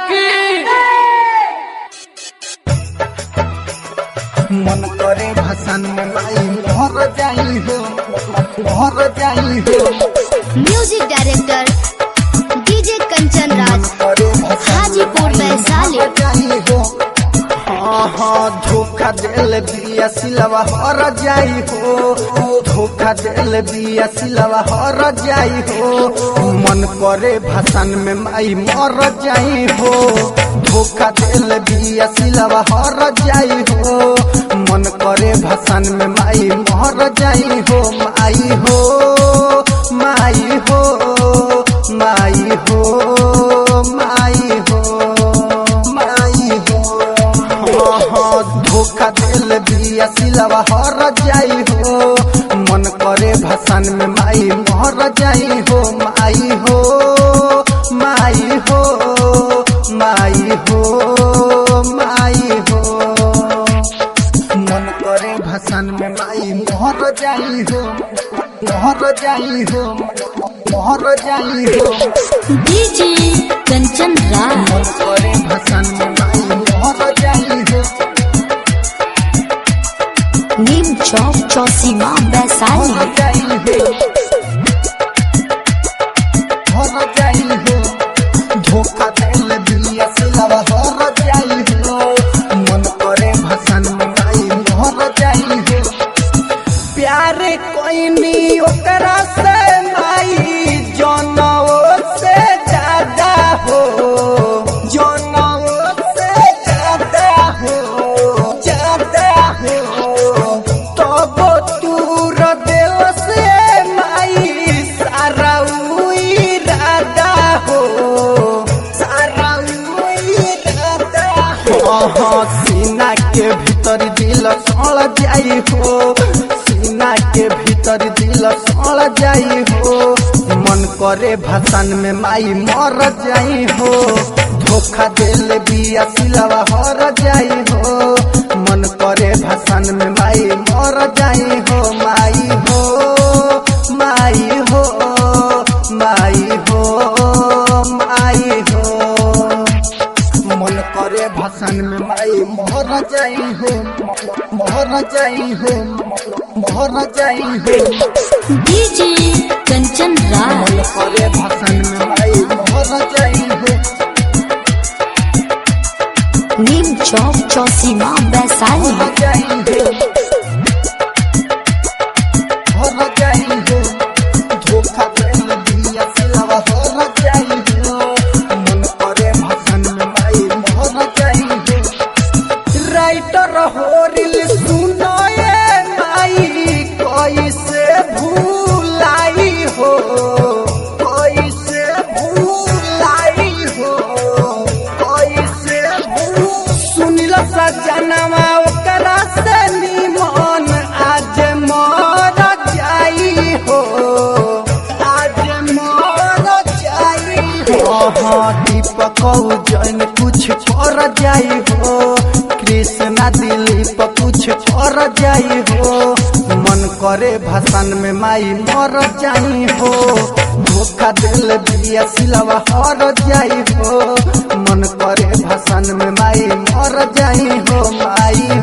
की मन करे भसन में माई मोहर जाई हो, मोहर जाई हो। Music director DJ Kanchan Raj, Hajipur Vaishali. हाँ धोखा दिल बिया सिलवा हर जाई हो, धोखा दिल बिया सिलवा हर जाई हो। मन करे भसन में माई मर जाई हो, धोखा दिल बिया सिलवा हर जाई हो। मन करे भसन में माई मर जाई हो, माई हो माई हो माई हो माई हो माई हो। धोखा दिल बिया सिलवा हर जाई हो, मन करे भसन में माई मोहर जाई हो, माई हो माई हो माई हो माई हो। मन करे भसन में माई मोहर जाई हो, मोहर जाई हो, मोहर जाई हो। डीजे कंचन राज, मन करे भसन में माई मोहर जाई हो। नीम चौक चौसीमा वैशाली। धोखा दिल बिया सिलवा हर जाई हो, मन करे भसन में माई मोहर जाई हो। प्यार कोइनी ओकरा से माई जनओ से ज्यादा हो, जनओ से ज्यादा हो, ज्यादा हो। तब तूर दिल से माई सारा इरादा हो, सारा इरादा हो। सीना के भीतर दिल सड़ जाई हो, सीना के भीतर दिल सड़ जाई हो। मन करे भसन में माई मर जाई हो, धोखा दिल बिया सिलवा हर जाई हो। मन करे भसन में माई मर जाई हो, माई हो माई हो माई हो माई हो। मन करे भसन में माई मोहर जाई हो, मोहर जाई हो, मोहर जाई हो। डीजे कंचन राज, मन करे भसन में माई मोहर जाई हो। नीम चौक चौसीमा वैशाली। मोहर जाई हो, मोहर जाई हो। धोखा दिल बिया सिलवा हर जाई हो, मन करे भसन में माई मोहर जाई हो। राइटर होरिल सुनो ये माई कैसे भूलाई हो, कैसे भूलाई हो, कैसे सुनिल सजनवा ओकरा से निमन आज मर जाई हो, आज मर जाई हो। दीपक जैन कुछ कर जाई हो, कृष्णा दिलीप कुछ कर जाई हो। मन करे भसन में माई मर जाई हो, धोखा दिल बिया सिलवा हर जाई हो। मन करे भसन में माई मर जाई हो, माई